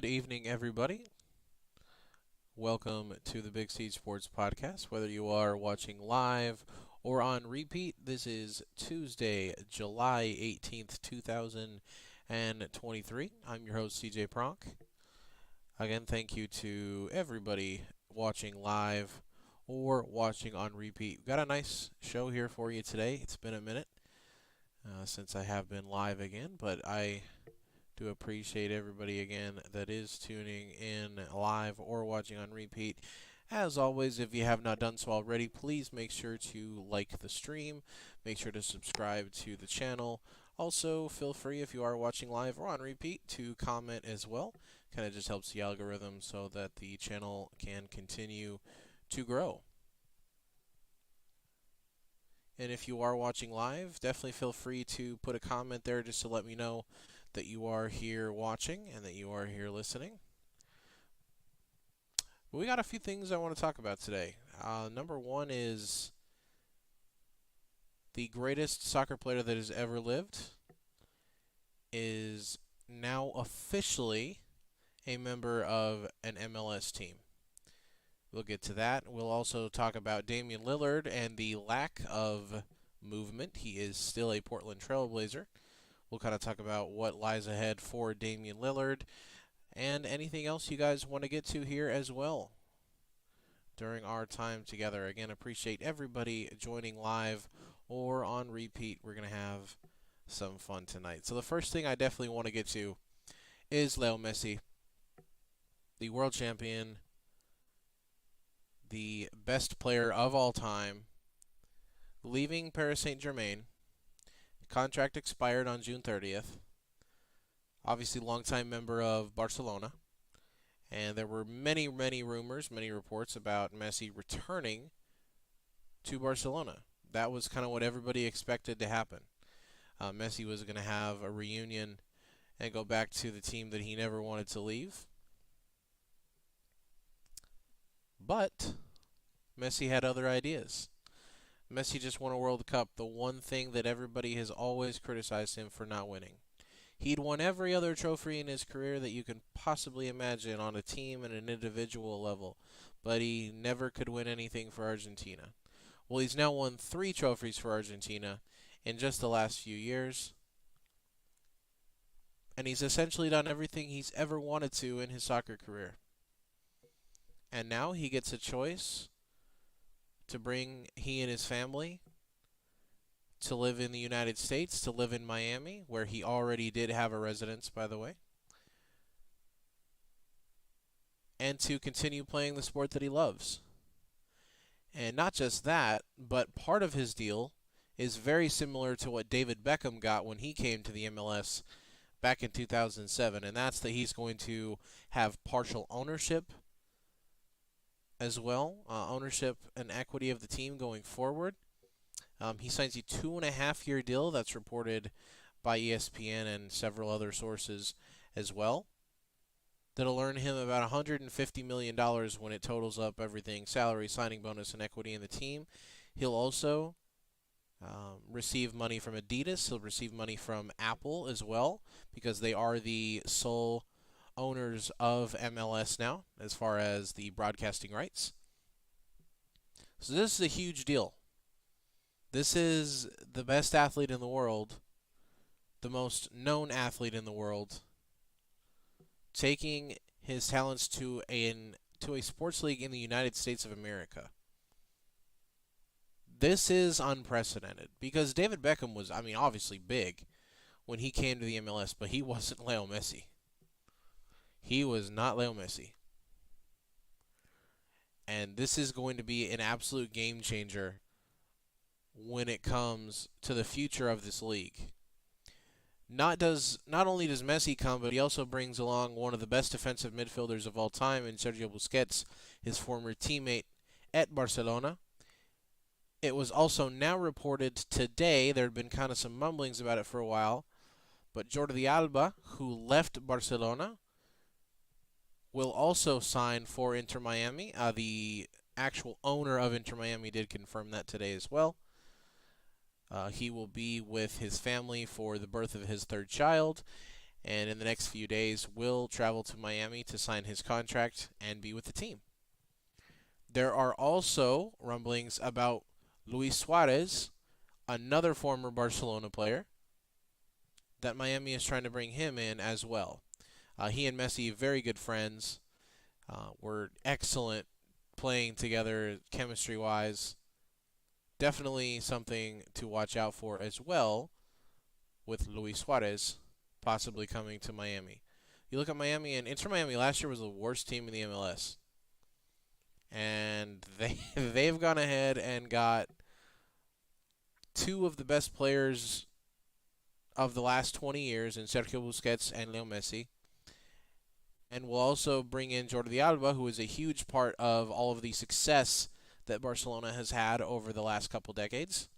Good evening, everybody. Welcome to the Big CeeJ Sports Podcast. Whether you are watching live or on repeat, this is Tuesday, July 18th, 2023. I'm your host, CeeJ Pronk. Again, thank you to everybody watching live or watching on repeat. We've got a nice show here for you today. It's been a minute since I have been live again, but I do appreciate everybody again that is tuning in live or watching on repeat. As always, if you have not done so already, please make sure to like the stream, make sure to subscribe to the channel. Also, feel free if you are watching live or on repeat to comment as well. Kind of just helps the algorithm so that the channel can continue to grow. And if you are watching live, definitely feel free to put a comment there just to let me know that you are here watching and that you are here listening. But we got a few things I want to talk about today. Number one is the greatest soccer player that has ever lived is now officially a member of an MLS team. We'll get to that. We'll also talk about Damian Lillard and the lack of movement. He is still a Portland Trailblazer. We'll kind of talk about what lies ahead for Damian Lillard and anything else you guys want to get to here as well during our time together. Again, appreciate everybody joining live or on repeat. We're going to have some fun tonight. So the first thing I definitely want to get to is Leo Messi, the world champion, the best player of all time, leaving Paris Saint-Germain. Contract expired on June 30th. Obviously, longtime member of Barcelona. And there were many rumors, many reports about Messi returning to Barcelona. That was kind of what everybody expected to happen. Messi was going to have a reunion and go back to the team that he never wanted to leave. But Messi had other ideas. Messi just won a World Cup, the one thing that everybody has always criticized him for not winning. He'd won every other trophy in his career that you can possibly imagine on a team and an individual level, but he never could win anything for Argentina. Well, he's now won 3 trophies for Argentina in just the last few years, and he's essentially done everything he's ever wanted to in his soccer career. And now he gets a choice to bring he and his family to live in the United States, to live in Miami, where he already did have a residence, by the way, and to continue playing the sport that he loves. And not just that, but part of his deal is very similar to what David Beckham got when he came to the MLS back in 2007, and that's that he's going to have partial ownership as well, ownership and equity of the team going forward. He signs a 2.5-year deal that's reported by ESPN and several other sources as well. That'll earn him about $150 million when it totals up everything, salary, signing bonus, and equity in the team. He'll also receive money from Adidas. He'll receive money from Apple as well, because they are the sole owners of MLS now as far as the broadcasting rights. So this is a huge deal. This is the best athlete in the world, the most known athlete in the world, taking his talents to a sports league in the United States of America. This is unprecedented because David Beckham was, obviously big when he came to the MLS, but he wasn't Leo Messi. He was not Leo Messi. And this is going to be an absolute game changer when it comes to the future of this league. Not only does Messi come, but he also brings along one of the best defensive midfielders of all time in Sergio Busquets, his former teammate at Barcelona. It was also now reported today, there had been kind of some mumblings about it for a while, but Jordi Alba, who left Barcelona, will also sign for Inter Miami. The actual owner of Inter Miami did confirm that today as well. He will be with his family for the birth of his 3rd child, and in the next few days will travel to Miami to sign his contract and be with the team. There are also rumblings about Luis Suarez, another former Barcelona player, that Miami is trying to bring him in as well. He and Messi, very good friends, were excellent playing together chemistry-wise. Definitely something to watch out for as well with Luis Suarez possibly coming to Miami. You look at Miami, and Inter Miami last year was the worst team in the MLS. And they've gone ahead and got two of the best players of the last 20 years in Sergio Busquets and Leo Messi. And will also bring in Jordi Alba, who is a huge part of all of the success that Barcelona has had over the last couple decades.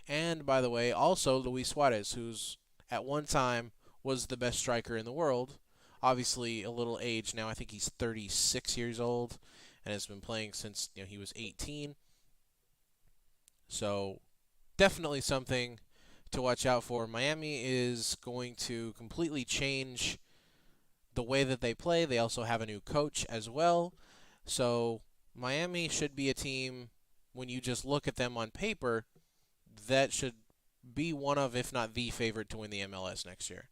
And, by the way, also Luis Suarez, who's at one time was the best striker in the world. Obviously, a little age now. I think he's 36 years old and has been playing since he was 18. So, definitely something to watch out for. Miami is going to completely change the way that they play. They also have a new coach as well. So, Miami should be a team, when you just look at them on paper, that should be one of, if not the favorite to win the MLS next year.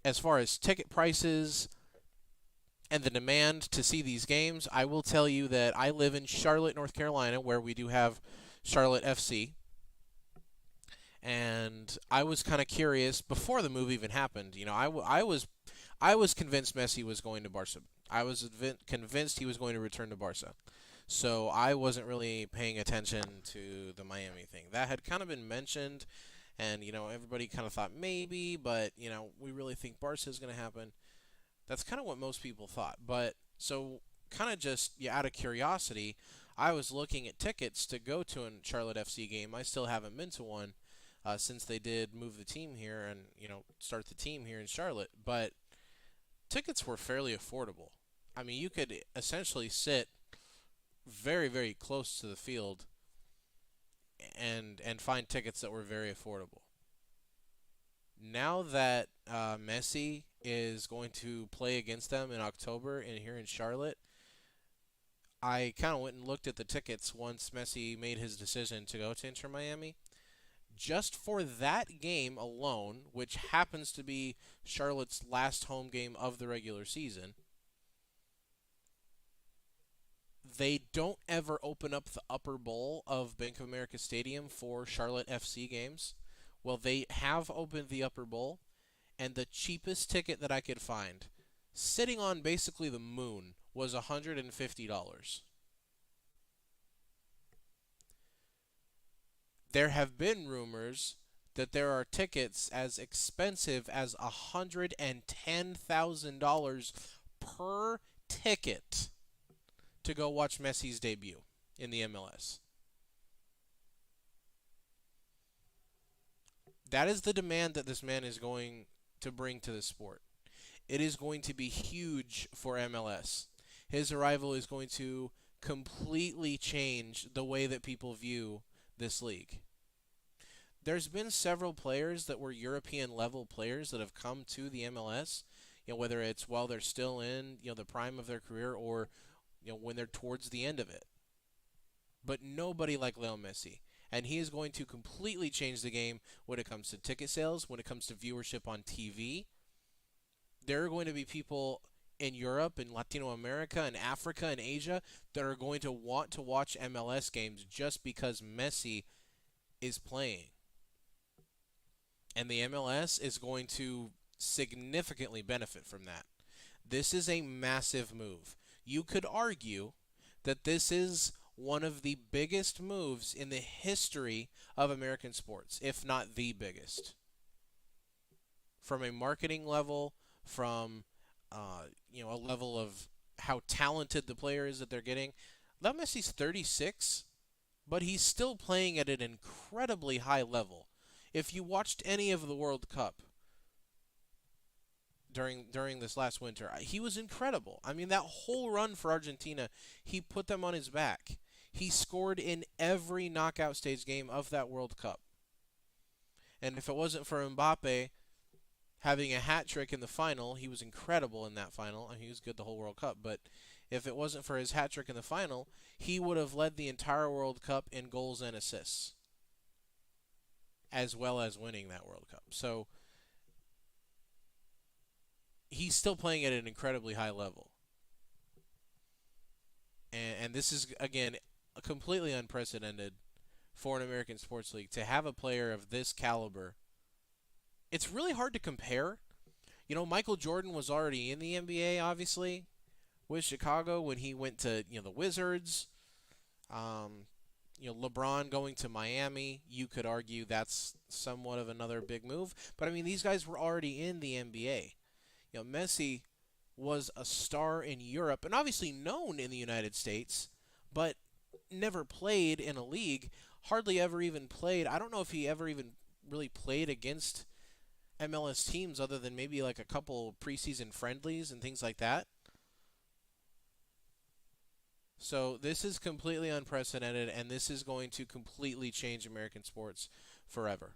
As far as ticket prices and the demand to see these games, I will tell you that I live in Charlotte, North Carolina, where we do have Charlotte FC. And I was kind of curious before the move even happened. I was convinced Messi was going to Barca. I was convinced he was going to return to Barca. So I wasn't really paying attention to the Miami thing. That had kind of been mentioned, and everybody kind of thought maybe, but we really think Barca is going to happen. That's kind of what most people thought. But so kind of just out of curiosity, I was looking at tickets to go to a Charlotte FC game. I still haven't been to one since they did move the team here and start the team here in Charlotte. But tickets were fairly affordable. I mean, you could essentially sit very, very close to the field and find tickets that were very affordable. Now that Messi is going to play against them in October and here in Charlotte, I kind of went and looked at the tickets once Messi made his decision to go to Inter Miami. Just for that game alone, which happens to be Charlotte's last home game of the regular season, they don't ever open up the upper bowl of Bank of America Stadium for Charlotte FC games. Well, they have opened the upper bowl, and the cheapest ticket that I could find, sitting on basically the moon, was $150. There have been rumors that there are tickets as expensive as $110,000 per ticket to go watch Messi's debut in the MLS. That is the demand that this man is going to bring to the sport. It is going to be huge for MLS. His arrival is going to completely change the way that people view this league. There's been several players that were European-level players that have come to the MLS, whether it's while they're still in the prime of their career or when they're towards the end of it. But nobody like Leo Messi. And he is going to completely change the game when it comes to ticket sales, when it comes to viewership on TV. There are going to be people in Europe and Latino America and Africa and Asia that are going to want to watch MLS games just because Messi is playing. And the MLS is going to significantly benefit from that. This is a massive move. You could argue that this is one of the biggest moves in the history of American sports, if not the biggest. From a marketing level, from a level of how talented the player is that they're getting. Leo Messi's 36, but he's still playing at an incredibly high level. If you watched any of the World Cup during this last winter, he was incredible. I mean, that whole run for Argentina, he put them on his back. He scored in every knockout stage game of that World Cup. And if it wasn't for Mbappe having a hat trick in the final, he was incredible in that final, and he was good the whole World Cup. But if it wasn't for his hat trick in the final, he would have led the entire World Cup in goals and assists, as well as winning that World Cup. So he's still playing at an incredibly high level. And this is, again, completely unprecedented for an American sports league to have a player of this caliber. It's really hard to compare. Michael Jordan was already in the NBA, obviously, with Chicago when he went to the Wizards. LeBron going to Miami, you could argue that's somewhat of another big move. But I mean, these guys were already in the NBA. Messi was a star in Europe and obviously known in the United States, but never played in a league. Hardly ever even played. I don't know if he ever even really played against MLS teams other than maybe like a couple preseason friendlies and things like that. So this is completely unprecedented, and this is going to completely change American sports forever.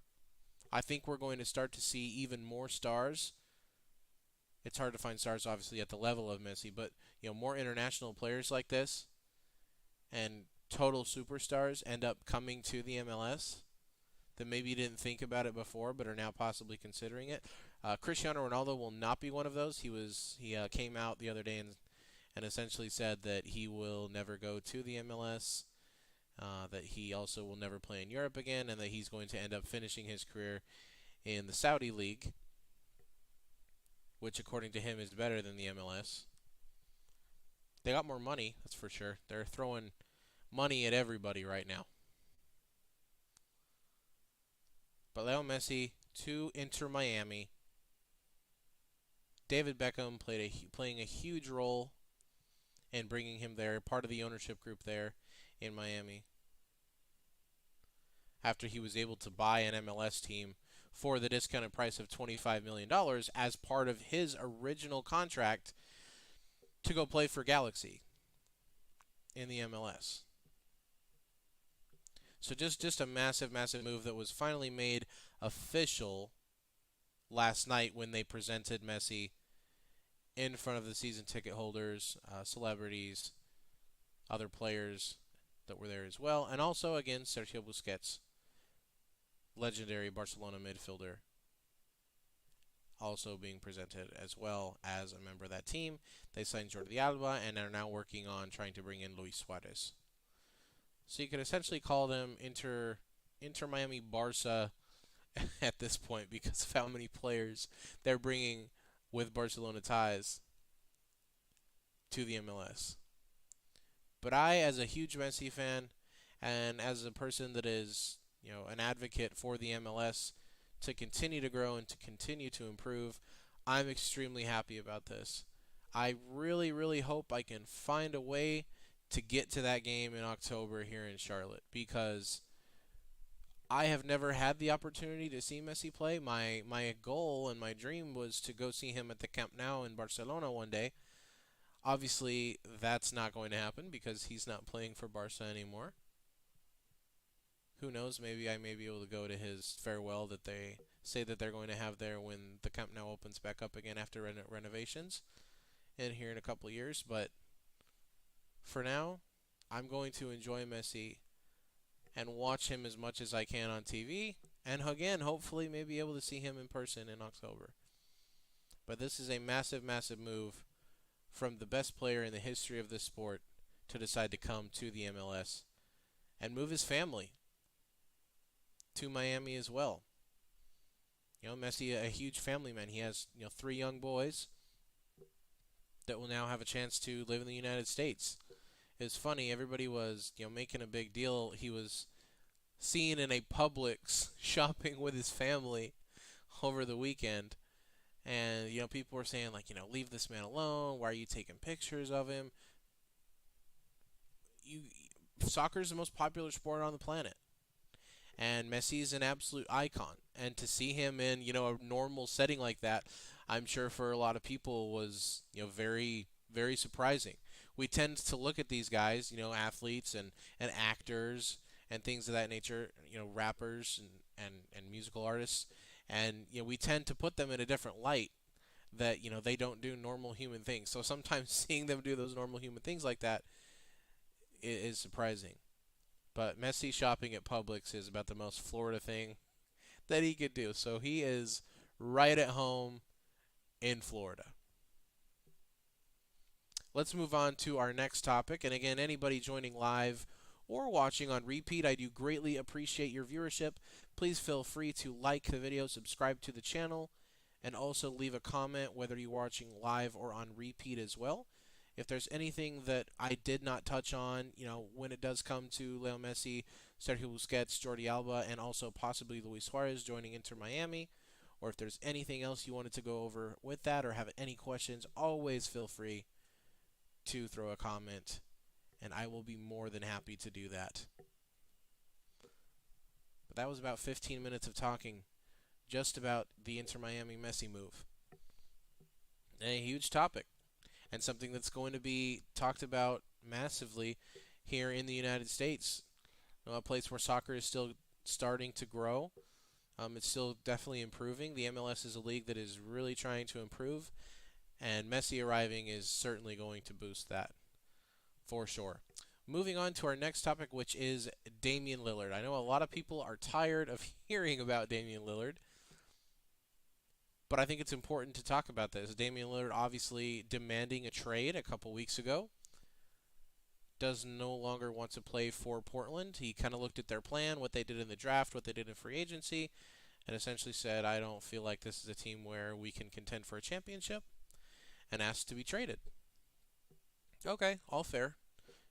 I think we're going to start to see even more stars. It's hard to find stars, obviously, at the level of Messi, but more international players like this and total superstars end up coming to the MLS that maybe didn't think about it before, but are now possibly considering it. Cristiano Ronaldo will not be one of those. He came out the other day and essentially said that he will never go to the MLS, that he also will never play in Europe again, and that he's going to end up finishing his career in the Saudi League, which according to him is better than the MLS. They got more money, that's for sure. They're throwing money at everybody right now. But Leo Messi to Inter Miami. David Beckham playing a huge role in bringing him there, part of the ownership group there in Miami. After he was able to buy an MLS team for the discounted price of $25 million as part of his original contract to go play for Galaxy in the MLS. So just a massive, massive move that was finally made official last night when they presented Messi in front of the season ticket holders, celebrities, other players that were there as well, and also, again, Sergio Busquets, legendary Barcelona midfielder, also being presented as well as a member of that team. They signed Jordi Alba and are now working on trying to bring in Luis Suarez. So you could essentially call them Inter Miami Barca at this point because of how many players they're bringing with Barcelona ties to the MLS. But I, as a huge Messi fan and as a person that is, an advocate for the MLS to continue to grow and to continue to improve, I'm extremely happy about this. I really, really hope I can find a way to get to that game in October here in Charlotte because I have never had the opportunity to see Messi play. My goal and my dream was to go see him at the Camp Nou in Barcelona one day. Obviously, that's not going to happen because he's not playing for Barca anymore. Who knows, maybe I may be able to go to his farewell that they say that they're going to have there when the Camp Nou opens back up again after renovations and here in a couple of years. But for now, I'm going to enjoy Messi and watch him as much as I can on TV, and again, hopefully maybe able to see him in person in October. But this is a massive, massive move from the best player in the history of this sport to decide to come to the MLS and move his family to Miami as well. Messi, a huge family man. He has, 3 young boys that will now have a chance to live in the United States. It's funny, everybody was, making a big deal. He was seen in a Publix shopping with his family over the weekend. And, people were saying, leave this man alone. Why are you taking pictures of him? Soccer is the most popular sport on the planet. And Messi is an absolute icon. And to see him in, a normal setting like that, I'm sure for a lot of people was, very, very surprising. We tend to look at these guys, athletes and actors and things of that nature, rappers and musical artists, and we tend to put them in a different light that they don't do normal human things. So sometimes seeing them do those normal human things like that is surprising. But Messi shopping at Publix is about the most Florida thing that he could do. So he is right at home in Florida. Let's move on to our next topic. And again, anybody joining live or watching on repeat, I do greatly appreciate your viewership. Please feel free to like the video, subscribe to the channel, and also leave a comment whether you're watching live or on repeat as well. If there's anything that I did not touch on, when it does come to Leo Messi, Sergio Busquets, Jordi Alba, and also possibly Luis Suarez joining Inter Miami, or if there's anything else you wanted to go over with that or have any questions, always feel free to throw a comment, and I will be more than happy to do that. But that was about 15 minutes of talking just about the Inter Miami Messi move. And a huge topic, and something that's going to be talked about massively here in the United States. A place where soccer is still starting to grow. It's still definitely improving. The MLS is a league that is really trying to improve, and Messi arriving is certainly going to boost that, for sure. Moving on to our next topic, which is Damian Lillard. I know a lot of people are tired of hearing about Damian Lillard, but I think it's important to talk about this. Damian Lillard obviously demanding a trade a couple weeks ago. Does no longer want to play for Portland. He kind of looked at their plan, what they did in the draft, what they did in free agency, and essentially said, I don't feel like this is a team where we can contend for a championship, and asked to be traded. Okay, all fair.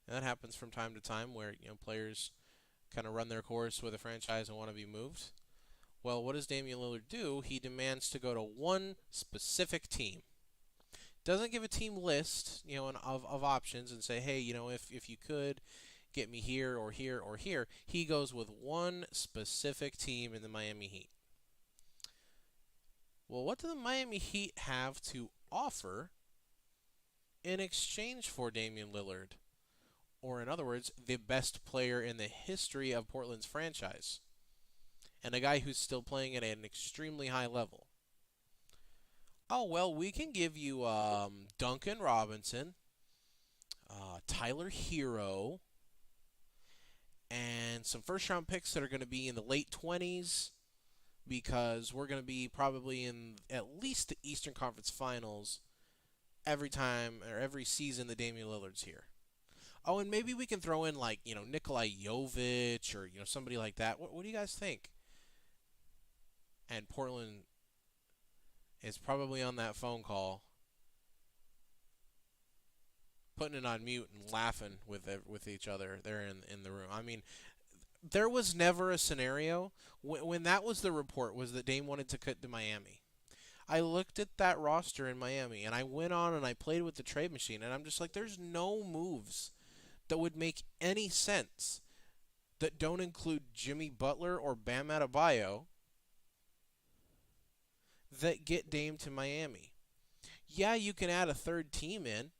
And that happens from time to time where players kind of run their course with a franchise and want to be moved. Well, what does Damian Lillard do? He demands to go to one specific team. Doesn't give a team list, of options and say, hey, if you could get me here or here or here. He goes with one specific team in the Miami Heat. Well, what do the Miami Heat have to offer in exchange for Damian Lillard? Or in other words, the best player in the history of Portland's franchise. And a guy who's still playing at an extremely high level. Oh, well, we can give you Duncan Robinson, Tyler Hero, and some first-round picks that are going to be in the late 20s because we're going to be probably in at least the Eastern Conference Finals every time or every season that Damian Lillard's here. Oh, and maybe we can throw in Nikolai Jovic or somebody like that. What do you guys think? And Portland is probably on that phone call, putting it on mute and laughing with each other there in the room. I mean, there was never a scenario when that was the report was that Dame wanted to cut to Miami. I looked at that roster in Miami and I went on and I played with the trade machine and I'm just like, there's no moves that would make any sense that don't include Jimmy Butler or Bam Adebayo that get Dame to Miami. Yeah, you can add a third team in,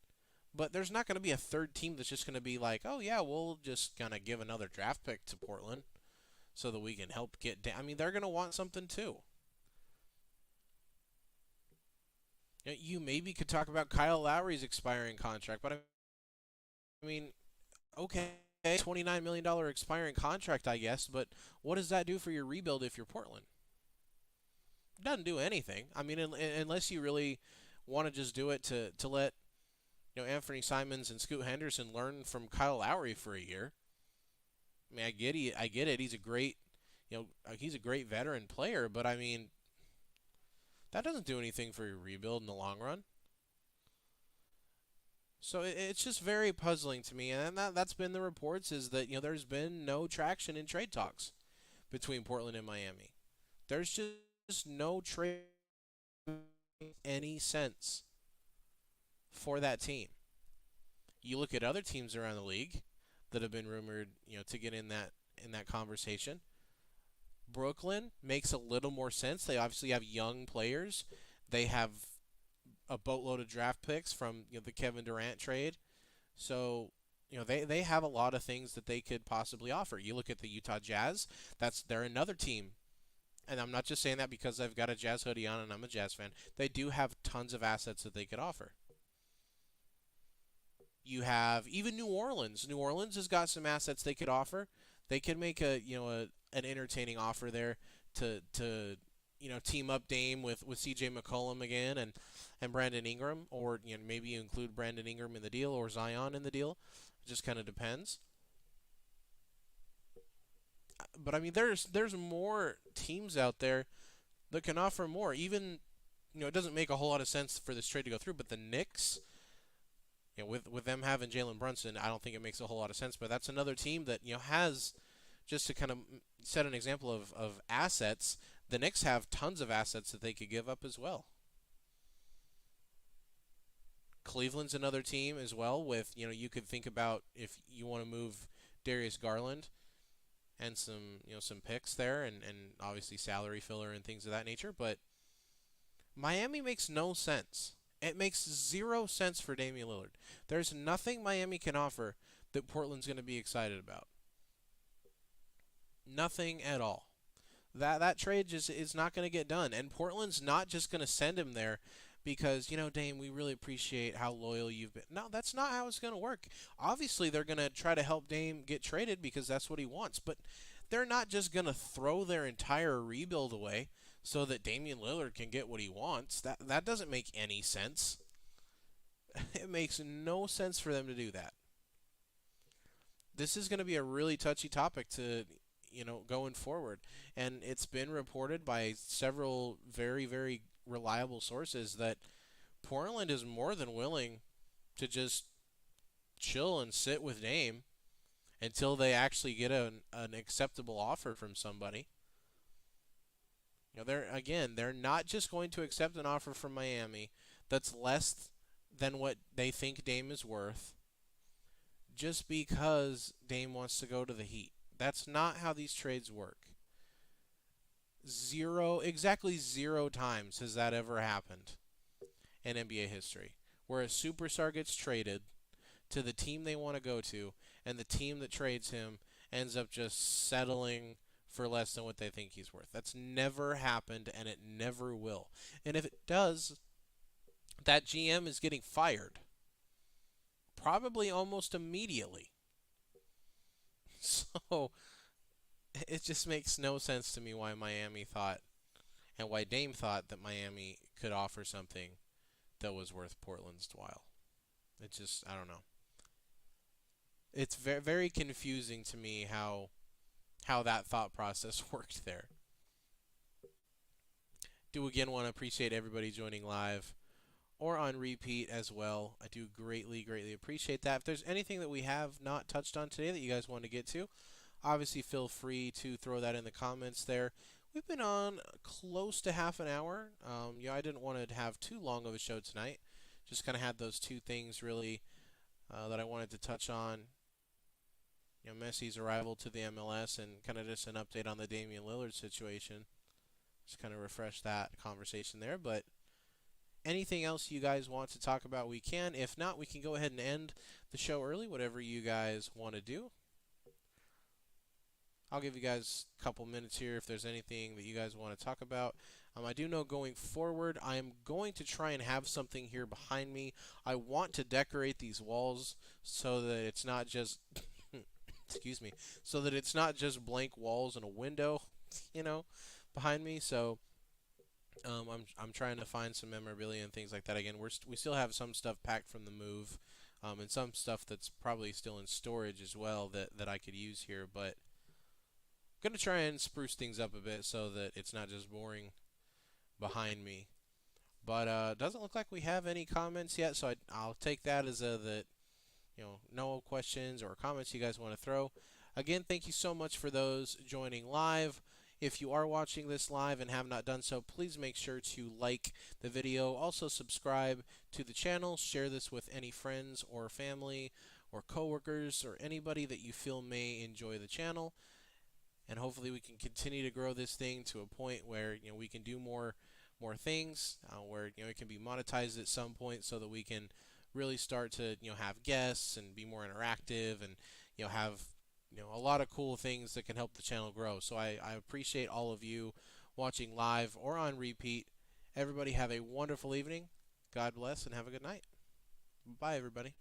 but there's not going to be a third team that's just going to be like, oh yeah, we'll just kind of give another draft pick to Portland so that we can help get Dame. I mean, they're going to want something too. You maybe could talk about Kyle Lowry's expiring contract, but I mean, okay, $29 million expiring contract, I guess, but what does that do for your rebuild if you're Portland? It doesn't do anything. I mean, unless you really want to just do it to let Anthony Simons and Scoot Henderson learn from Kyle Lowry for a year. I mean, I get it. He's a great veteran player, but I mean, that doesn't do anything for your rebuild in the long run. So it's just very puzzling to me, and that's been the reports is that there's been no traction in trade talks between Portland and Miami. There's just no trade any sense for that team. You look at other teams around the league that have been rumored, to get in that conversation. Brooklyn makes a little more sense. They obviously have young players. They have a boatload of draft picks from the Kevin Durant trade. So they have a lot of things that they could possibly offer. You look at the Utah Jazz, they're another team. And I'm not just saying that because I've got a Jazz hoodie on and I'm a Jazz fan. They do have tons of assets that they could offer. You have even New Orleans. New Orleans has got some assets they could offer. They could make an entertaining offer there to team up Dame with CeeJ McCollum again and Brandon Ingram, or maybe you include Brandon Ingram in the deal or Zion in the deal. It just kind of depends. But I mean, there's more teams out there that can offer more. Even it doesn't make a whole lot of sense for this trade to go through, but the Knicks, with them having Jalen Brunson, I don't think it makes a whole lot of sense. But that's another team that has, just to kind of set an example of assets. The Knicks have tons of assets that they could give up as well. Cleveland's another team as well. With you could think about if you want to move Darius Garland and some picks there, and obviously salary filler and things of that nature. But Miami makes no sense. It makes zero sense for Damian Lillard. There's nothing Miami can offer that Portland's going to be excited about. Nothing at all. That trade just is not going to get done, and Portland's not just going to send him there because Dame, we really appreciate how loyal you've been. No, that's not how it's going to work. Obviously, they're going to try to help Dame get traded because that's what he wants, but they're not just going to throw their entire rebuild away so that Damian Lillard can get what he wants. That doesn't make any sense. It makes no sense for them to do that. This is going to be a really touchy topic to going forward, and it's been reported by several very, very reliable sources that Portland is more than willing to just chill and sit with Dame until they actually get an acceptable offer from somebody. They're not just going to accept an offer from Miami that's less than what they think Dame is worth just because Dame wants to go to the Heat. That's not how these trades work. Exactly zero times has that ever happened in NBA history, where a superstar gets traded to the team they want to go to, and the team that trades him ends up just settling for less than what they think he's worth. That's never happened, and it never will. And if it does, that GM is getting fired. Probably almost immediately. So it just makes no sense to me why Miami thought and why Dame thought that Miami could offer something that was worth Portland's while. It just, I don't know. It's very, very confusing to me how that thought process worked there. Do again want to appreciate everybody joining live or on repeat as well. I do greatly, greatly appreciate that. If there's anything that we have not touched on today that you guys want to get to, obviously feel free to throw that in the comments there. We've been on close to half an hour. I didn't want to have too long of a show tonight. Just kind of had those two things really that I wanted to touch on. Messi's arrival to the MLS and kind of just an update on the Damian Lillard situation. Just kind of refresh that conversation there. But anything else you guys want to talk about, we can. If not, we can go ahead and end the show early, whatever you guys want to do. I'll give you guys a couple minutes here if there's anything that you guys want to talk about. I do know going forward, I am going to try and have something here behind me. I want to decorate these walls so that it's not just, excuse me, so that it's not just blank walls and a window, behind me. So I'm trying to find some memorabilia and things like that. Again, we still have some stuff packed from the move, and some stuff that's probably still in storage as well that I could use here. But I'm gonna try and spruce things up a bit so that it's not just boring behind me. But doesn't look like we have any comments yet, so I'll take that as that no questions or comments you guys want to throw. Again, thank you so much for those joining live. If you are watching this live and have not done so, please make sure to like the video. Also subscribe to the channel. Share this with any friends or family or coworkers or anybody that you feel may enjoy the channel. And hopefully we can continue to grow this thing to a point where we can do more things, where it can be monetized at some point so that we can really start to have guests and be more interactive and have a lot of cool things that can help the channel grow. So I appreciate all of you watching live or on repeat. Everybody have a wonderful evening. God bless and have a good night. Bye, everybody.